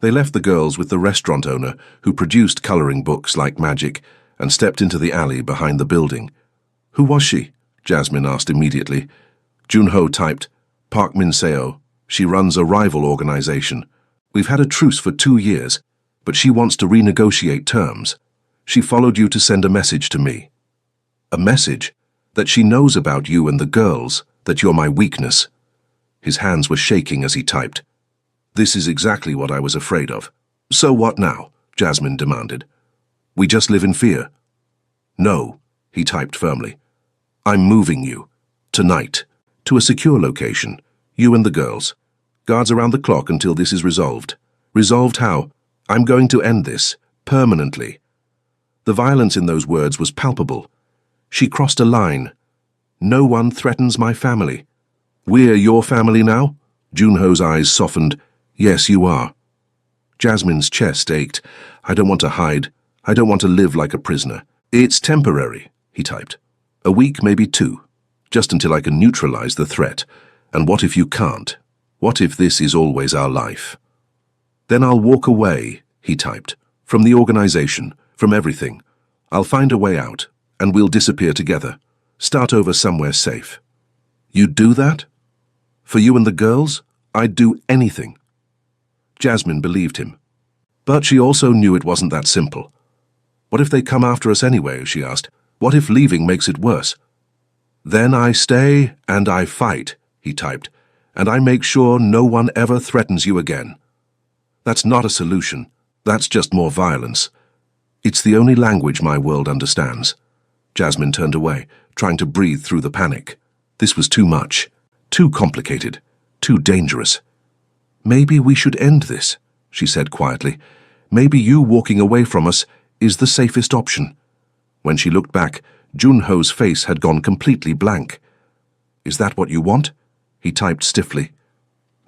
They left the girls with the restaurant owner, who produced coloring books like magic, and stepped into the alley behind the building. Who was she? Jasmine asked immediately. Jun-ho typed, Park Min-seo. She runs a rival organization. We've had a truce for 2 years, but she wants to renegotiate terms. She followed you to send a message to me. A message? That she knows about you and the girls, that you're my weakness. His hands were shaking as he typed. This is exactly what I was afraid of. So what now? Jasmine demanded. We just live in fear. No, he typed firmly. I'm moving you. Tonight. To a secure location. You and the girls. Guards around the clock until this is resolved. Resolved how? I'm going to end this. Permanently. The violence in those words was palpable. She crossed a line. No one threatens my family. We're your family now? Junho's eyes softened. Yes, you are. Jasmine's chest ached. I don't want to hide. I don't want to live like a prisoner. It's temporary, he typed. A week, maybe 2. Just until I can neutralize the threat. And what if you can't? What if this is always our life? Then I'll walk away, he typed. From the organization, from everything. I'll find a way out, and we'll disappear together. Start over somewhere safe. You'd do that? For you and the girls, I'd do anything. Jasmine believed him. But she also knew it wasn't that simple. What if they come after us anyway, she asked. What if leaving makes it worse? Then I stay and I fight, he typed, and I make sure no one ever threatens you again. That's not a solution. That's just more violence. It's the only language my world understands. Jasmine turned away, trying to breathe through the panic. This was too much, too complicated, too dangerous. Maybe we should end this, she said quietly. Maybe you walking away from us is the safest option. When she looked back, Junho's face had gone completely blank. Is that what you want? He typed stiffly.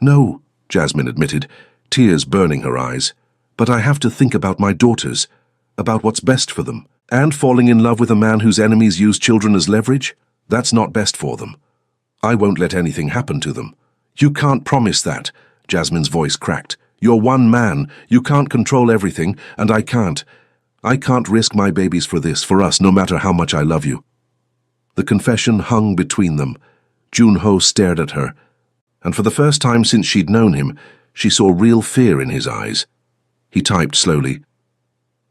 No, Jasmine admitted, tears burning her eyes. But I have to think about my daughters, about what's best for them. And falling in love with a man whose enemies use children as leverage? That's not best for them. I won't let anything happen to them. You can't promise that, Jasmine's voice cracked. You're one man. You can't control everything, and I can't. I can't risk my babies for this, for us, no matter how much I love you. The confession hung between them. Junho stared at her, and for the first time since she'd known him, she saw real fear in his eyes. He typed slowly.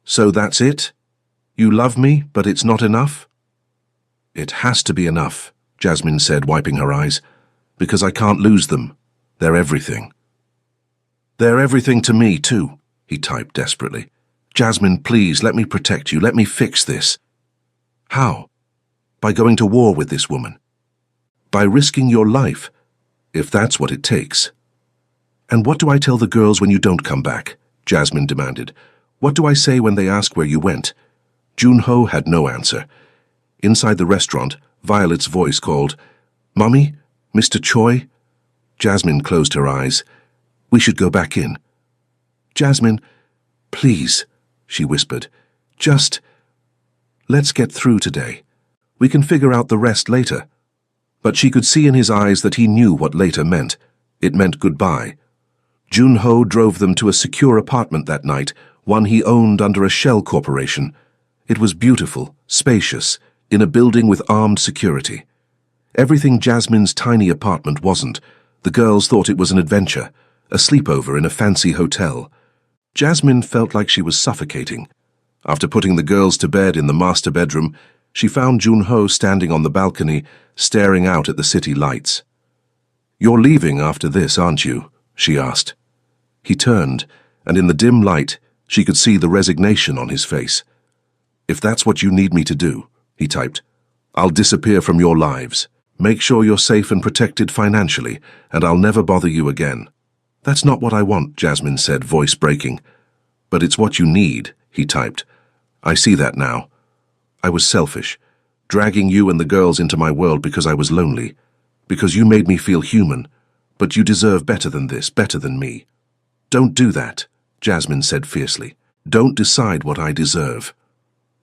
So that's it? You love me, but it's not enough? It has to be enough, Jasmine said, wiping her eyes, because I can't lose them. They're everything. They're everything to me, too, he typed desperately. Jasmine, please, let me protect you. Let me fix this. How? By going to war with this woman. By risking your life, if that's what it takes. And what do I tell the girls when you don't come back? Jasmine demanded. What do I say when they ask where you went? Junho had no answer. Inside the restaurant, Violet's voice called, Mummy? Mr. Choi? Jasmine closed her eyes. We should go back in. Jasmine, please, she whispered. Just, let's get through today. We can figure out the rest later. But she could see in his eyes that he knew what later meant. It meant goodbye. Junho drove them to a secure apartment that night, one he owned under a shell corporation. It was beautiful, spacious, in a building with armed security. Everything Jasmine's tiny apartment wasn't. The girls thought it was an adventure, a sleepover in a fancy hotel. Jasmine felt like she was suffocating. After putting the girls to bed in the master bedroom, she found Junho standing on the balcony, staring out at the city lights. You're leaving after this, aren't you? She asked. He turned, and in the dim light, she could see the resignation on his face. If that's what you need me to do, he typed, I'll disappear from your lives. Make sure you're safe and protected financially, and I'll never bother you again. That's not what I want, Jasmine said, voice breaking. But it's what you need, he typed. I see that now. I was selfish, dragging you and the girls into my world because I was lonely, because you made me feel human. But you deserve better than this, better than me. Don't do that, Jasmine said fiercely. Don't decide what I deserve.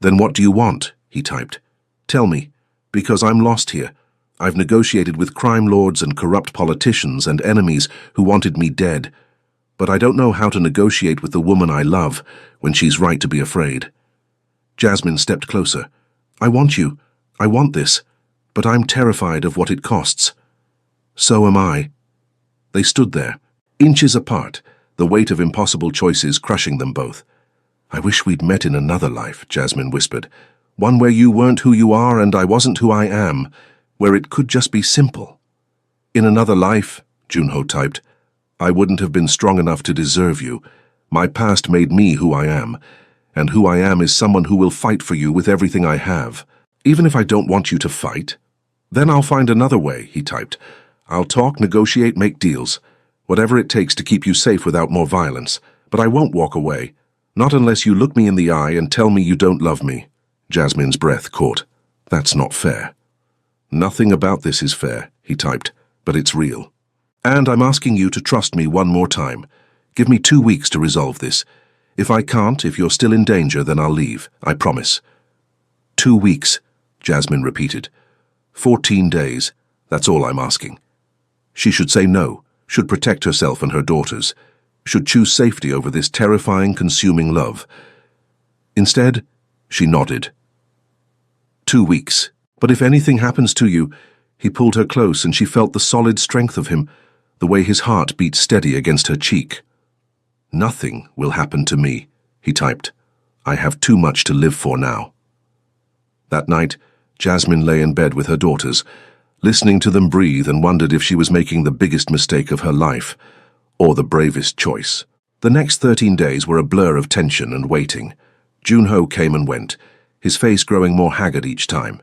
Then what do you want? He typed. Tell me, because I'm lost here. I've negotiated with crime lords and corrupt politicians and enemies who wanted me dead. But I don't know how to negotiate with the woman I love when she's right to be afraid. Jasmine stepped closer. I want you. I want this. But I'm terrified of what it costs. So am I. They stood there, inches apart, the weight of impossible choices crushing them both. I wish we'd met in another life, Jasmine whispered. One where you weren't who you are and I wasn't who I am, where it could just be simple. In another life, Junho typed, I wouldn't have been strong enough to deserve you. My past made me who I am, and who I am is someone who will fight for you with everything I have. Even if I don't want you to fight? Then I'll find another way, he typed. I'll talk, negotiate, make deals. Whatever it takes to keep you safe without more violence. But I won't walk away. Not unless you look me in the eye and tell me you don't love me. Jasmine's breath caught. That's not fair. Nothing about this is fair, he typed, but it's real. And I'm asking you to trust me one more time. Give me 2 weeks to resolve this. If I can't, if you're still in danger, then I'll leave. I promise. 2 weeks, Jasmine repeated. 14 days. That's all I'm asking. She should say no, should protect herself and her daughters, should choose safety over this terrifying, consuming love. Instead, she nodded. 2 weeks. But if anything happens to you, he pulled her close and she felt the solid strength of him, the way his heart beat steady against her cheek. Nothing will happen to me, he typed. I have too much to live for now. That night, Jasmine lay in bed with her daughters, listening to them breathe and wondered if she was making the biggest mistake of her life, or the bravest choice. The next 13 days were a blur of tension and waiting. Junho came and went, his face growing more haggard each time.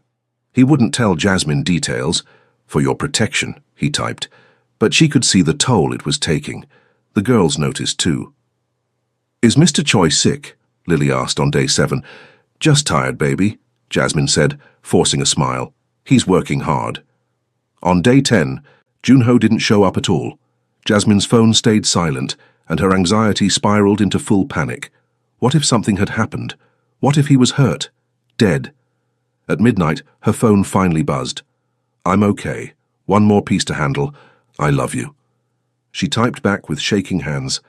He wouldn't tell Jasmine details, for your protection, he typed, but she could see the toll it was taking. The girls noticed too. Is Mr. Choi sick? Lily asked on day 7. Just tired, baby, Jasmine said, forcing a smile. He's working hard. On day 10, Junho didn't show up at all. Jasmine's phone stayed silent, and her anxiety spiraled into full panic. What if something had happened? What if he was hurt? Dead? At midnight, her phone finally buzzed. I'm okay. One more piece to handle. I love you. She typed back with shaking hands.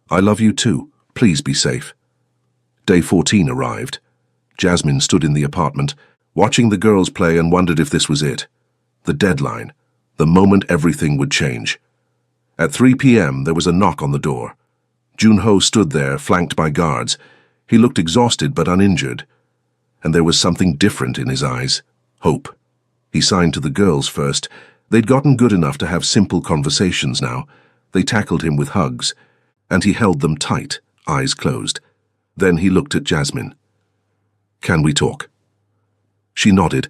I love you too. Please be safe. Day 14 arrived. Jasmine stood in the apartment, watching the girls play and wondered if this was it. The deadline. The moment everything would change. At 3 p.m. there was a knock on the door. Junho stood there, flanked by guards. He looked exhausted but uninjured. And there was something different in his eyes. Hope. He signed to the girls first. They'd gotten good enough to have simple conversations now. They tackled him with hugs, and he held them tight, eyes closed. Then he looked at Jasmine. Can we talk? She nodded,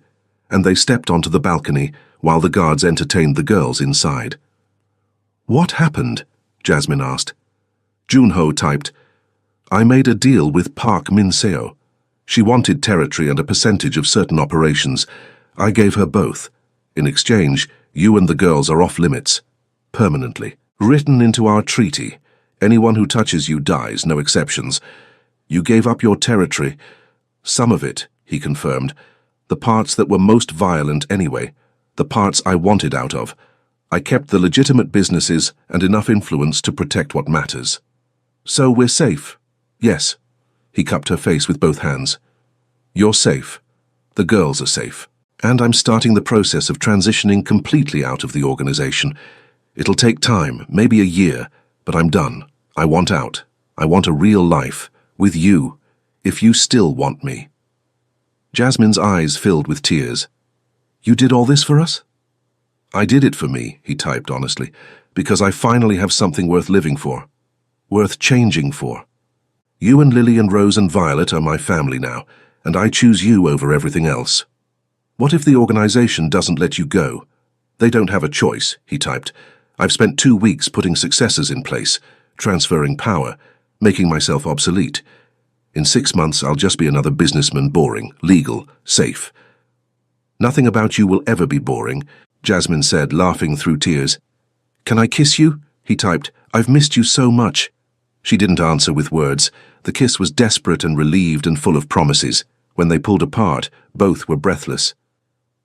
and they stepped onto the balcony while the guards entertained the girls inside. What happened? Jasmine asked. Junho typed, I made a deal with Park Min-seo. She wanted territory and a percentage of certain operations. I gave her both. In exchange, you and the girls are off limits. Permanently. Written into our treaty. Anyone who touches you dies, no exceptions. You gave up your territory. Some of it, he confirmed. The parts that were most violent anyway. The parts I wanted out of. I kept the legitimate businesses and enough influence to protect what matters. So we're safe. Yes. He cupped her face with both hands. You're safe. The girls are safe. And I'm starting the process of transitioning completely out of the organization. It'll take time, maybe a year, but I'm done. I want out. I want a real life. With you. If you still want me. Jasmine's eyes filled with tears. You did all this for us? I did it for me, he typed honestly, because I finally have something worth living for. Worth changing for. You and Lily and Rose and Violet are my family now, and I choose you over everything else. What if the organization doesn't let you go? They don't have a choice, he typed. I've spent 2 weeks putting successors in place, transferring power, making myself obsolete. In 6 months, I'll just be another businessman, boring, legal, safe. Nothing about you will ever be boring, Jasmine said, laughing through tears. Can I kiss you? He typed. I've missed you so much. She didn't answer with words. The kiss was desperate and relieved and full of promises. When they pulled apart, both were breathless.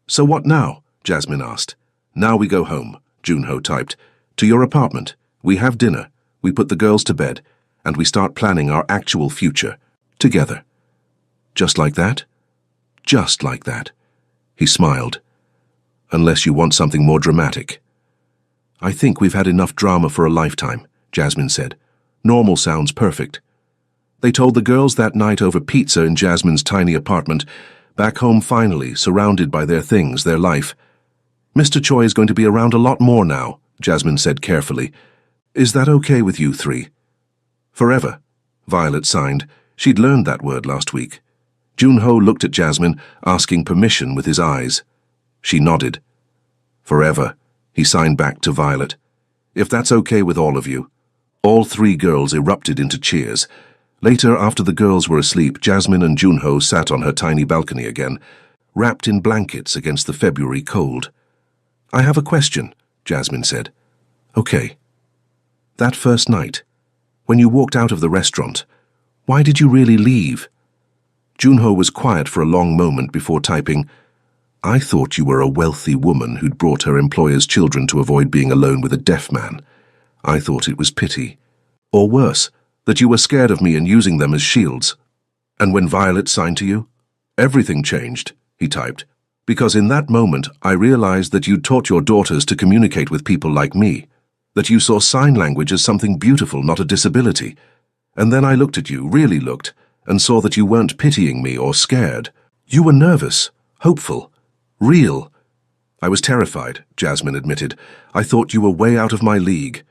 So what now? Jasmine asked. Now we go home, Junho typed. To your apartment. We have dinner. We put the girls to bed. And we start planning our actual future. Together. Just like that? Just like that. He smiled. Unless you want something more dramatic. I think we've had enough drama for a lifetime, Jasmine said. Normal sounds perfect. They told the girls that night over pizza in Jasmine's tiny apartment, back home finally, surrounded by their things, their life. "Mr. Choi is going to be around a lot more now," Jasmine said carefully. "Is that okay with you three?" "Forever," Violet signed. She'd learned that word last week. Junho looked at Jasmine, asking permission with his eyes. She nodded. "Forever," he signed back to Violet. "If that's okay with all of you." All three girls erupted into cheers. Later, after the girls were asleep, Jasmine and Junho sat on her tiny balcony again, wrapped in blankets against the February cold. "I have a question," Jasmine said. "Okay." "That first night, when you walked out of the restaurant, why did you really leave?" Junho was quiet for a long moment before typing, "I thought you were a wealthy woman who'd brought her employer's children to avoid being alone with a deaf man. I thought it was pity. Or worse, that you were scared of me and using them as shields." "And when Violet signed to you?" "Everything changed," he typed, "because in that moment I realized that you'd taught your daughters to communicate with people like me, that you saw sign language as something beautiful, not a disability. And then I looked at you, really looked, and saw that you weren't pitying me or scared. You were nervous, hopeful, real." "I was terrified," Jasmine admitted. "I thought you were way out of my league."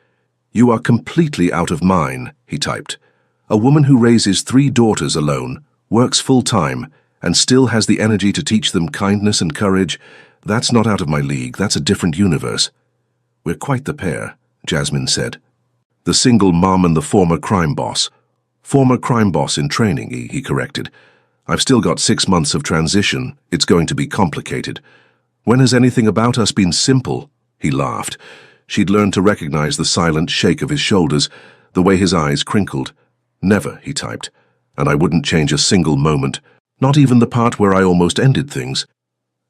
"You are completely out of mine," he typed. "A woman who raises 3 daughters alone, works full-time, and still has the energy to teach them kindness and courage, that's not out of my league, that's a different universe." "We're quite the pair," Jasmine said. "The single mom and the former crime boss." "Former crime boss in training," he corrected. "I've still got 6 months of transition. It's going to be complicated." "When has anything about us been simple?" He laughed. She'd learned to recognize the silent shake of his shoulders, the way his eyes crinkled. "Never," he typed. "And I wouldn't change a single moment, not even the part where I almost ended things.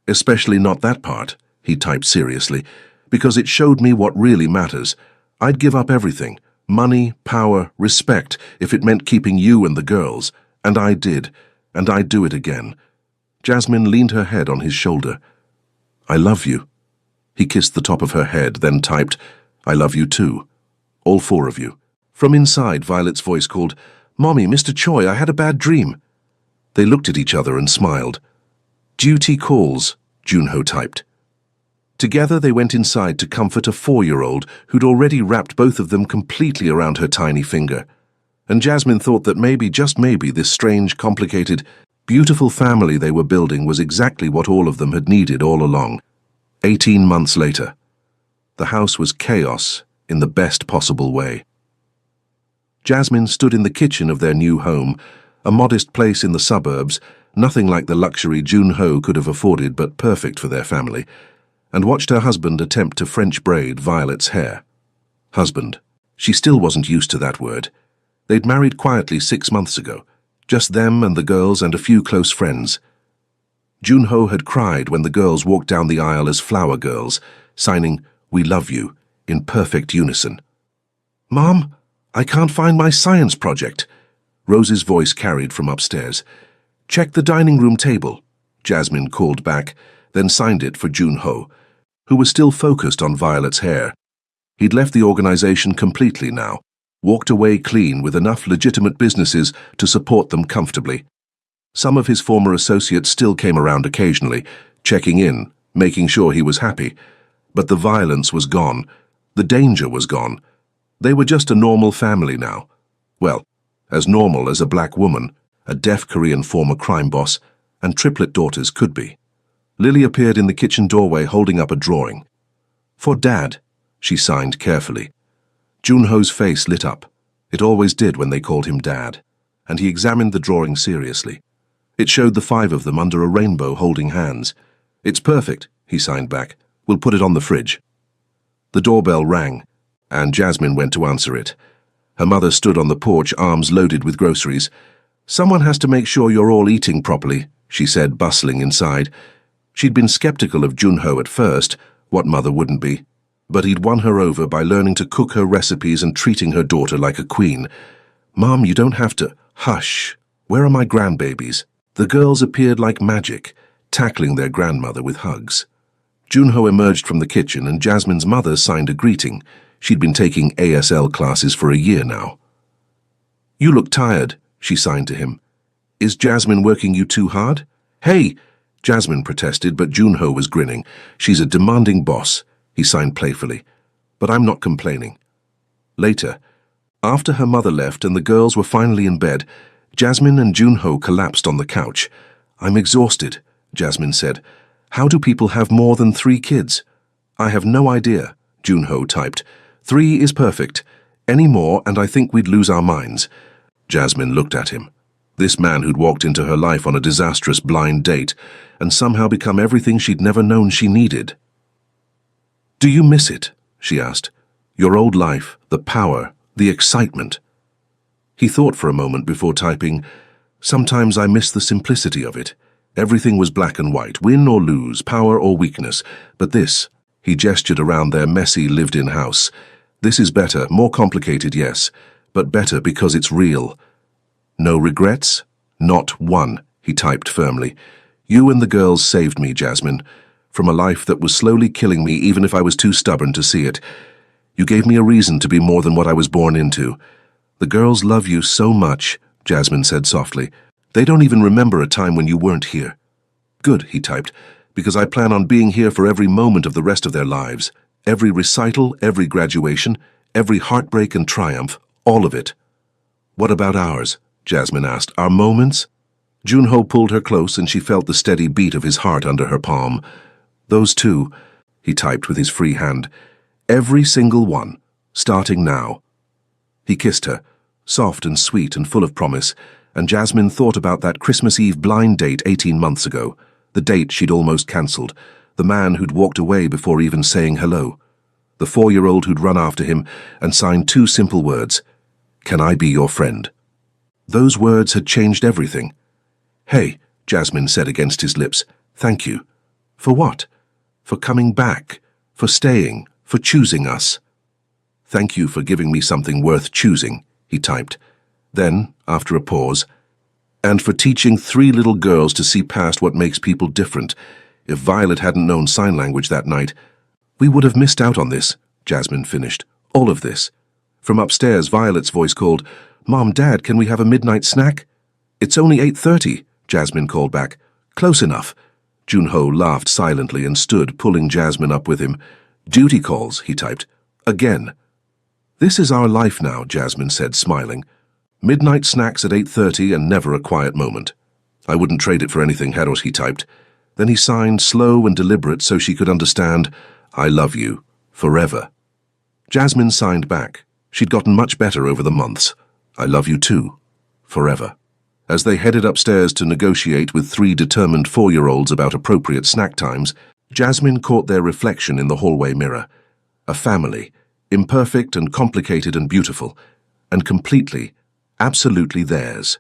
Especially not that part," he typed seriously, "because it showed me what really matters. I'd give up everything, money, power, respect, if it meant keeping you and the girls. And I did, and I'd do it again." Jasmine leaned her head on his shoulder. "I love you." He kissed the top of her head, then typed, "I love you too. All 4 of you." From inside, Violet's voice called, "Mommy, Mr. Choi, I had a bad dream." They looked at each other and smiled. "Duty calls," Junho typed. Together they went inside to comfort a 4-year-old who'd already wrapped both of them completely around her tiny finger. And Jasmine thought that maybe, just maybe, this strange, complicated, beautiful family they were building was exactly what all of them had needed all along. 18 months later, the house was chaos in the best possible way. Jasmine stood in the kitchen of their new home, a modest place in the suburbs, nothing like the luxury Junho could have afforded but perfect for their family, and watched her husband attempt to French braid Violet's hair. Husband. She still wasn't used to that word. They'd married quietly 6 months ago, just them and the girls and a few close friends. Junho had cried when the girls walked down the aisle as flower girls, signing, "We love you," in perfect unison. "Mom, I can't find my science project," Rose's voice carried from upstairs. "Check the dining room table," Jasmine called back, then signed it for Junho, who was still focused on Violet's hair. He'd left the organization completely now, walked away clean with enough legitimate businesses to support them comfortably. Some of his former associates still came around occasionally, checking in, making sure he was happy. But the violence was gone. The danger was gone. They were just a normal family now. Well, as normal as a black woman, a deaf Korean former crime boss, and triplet daughters could be. Lily appeared in the kitchen doorway holding up a drawing. "For Dad," she signed carefully. Junho's face lit up. It always did when they called him Dad, and he examined the drawing seriously. It showed the 5 of them under a rainbow holding hands. "It's perfect," he signed back. "We'll put it on the fridge." The doorbell rang, and Jasmine went to answer it. Her mother stood on the porch, arms loaded with groceries. "Someone has to make sure you're all eating properly," she said, bustling inside. She'd been skeptical of Junho at first, what mother wouldn't be, but he'd won her over by learning to cook her recipes and treating her daughter like a queen. "Mom, you don't have to." "Hush. Where are my grandbabies?" The girls appeared like magic, tackling their grandmother with hugs. Junho emerged from the kitchen and Jasmine's mother signed a greeting. She'd been taking ASL classes for a year now. "You look tired," she signed to him. Is Jasmine working you too hard? Hey! Jasmine protested, but Junho was grinning. She's a demanding boss, he signed playfully. But I'm not complaining. Later, after her mother left and the girls were finally in bed, Jasmine and Junho collapsed on the couch. I'm exhausted, Jasmine said. How do people have more than 3 kids? I have no idea, Junho typed. 3 is perfect. Any more and I think we'd lose our minds. Jasmine looked at him. This man who'd walked into her life on a disastrous blind date and somehow become everything she'd never known she needed. Do you miss it? She asked. Your old life, the power, the excitement. He thought for a moment before typing, Sometimes I miss the simplicity of it. Everything was black and white, win or lose, power or weakness. But this, he gestured around their messy lived-in house. This is better, more complicated, yes, but better because it's real. No regrets? Not one, he typed firmly. You and the girls saved me, Jasmine, from a life that was slowly killing me even if I was too stubborn to see it. You gave me a reason to be more than what I was born into. The girls love you so much, Jasmine said softly. They don't even remember a time when you weren't here. Good, he typed, because I plan on being here for every moment of the rest of their lives. Every recital, every graduation, every heartbreak and triumph, all of it. What about ours? Jasmine asked. Our moments? Junho pulled her close and she felt the steady beat of his heart under her palm. Those too, he typed with his free hand. Every single one, starting now. He kissed her, soft and sweet and full of promise, and Jasmine thought about that Christmas Eve blind date 18 months ago, the date she'd almost cancelled, the man who'd walked away before even saying hello, the 4-year-old who'd run after him and signed 2 simple words, Can I be your friend? Those words had changed everything. Hey, Jasmine said against his lips, thank you. For what? For coming back, for staying, for choosing us. Thank you for giving me something worth choosing, he typed. Then, after a pause, and for teaching 3 little girls to see past what makes people different. If Violet hadn't known sign language that night, we would have missed out on this, Jasmine finished. All of this. From upstairs, Violet's voice called, Mom, Dad, can we have a midnight snack? It's only 8:30, Jasmine called back. Close enough. Junho laughed silently and stood, pulling Jasmine up with him. Duty calls, he typed. Again. This is our life now, Jasmine said, smiling. Midnight snacks at 8:30 and never a quiet moment. I wouldn't trade it for anything, Heros, he typed. Then he signed, slow and deliberate so she could understand, I love you, forever. Jasmine signed back. She'd gotten much better over the months. I love you too, forever. As they headed upstairs to negotiate with 3 determined 4-year-olds about appropriate snack times, Jasmine caught their reflection in the hallway mirror. A family, imperfect and complicated and beautiful, and completely, absolutely theirs.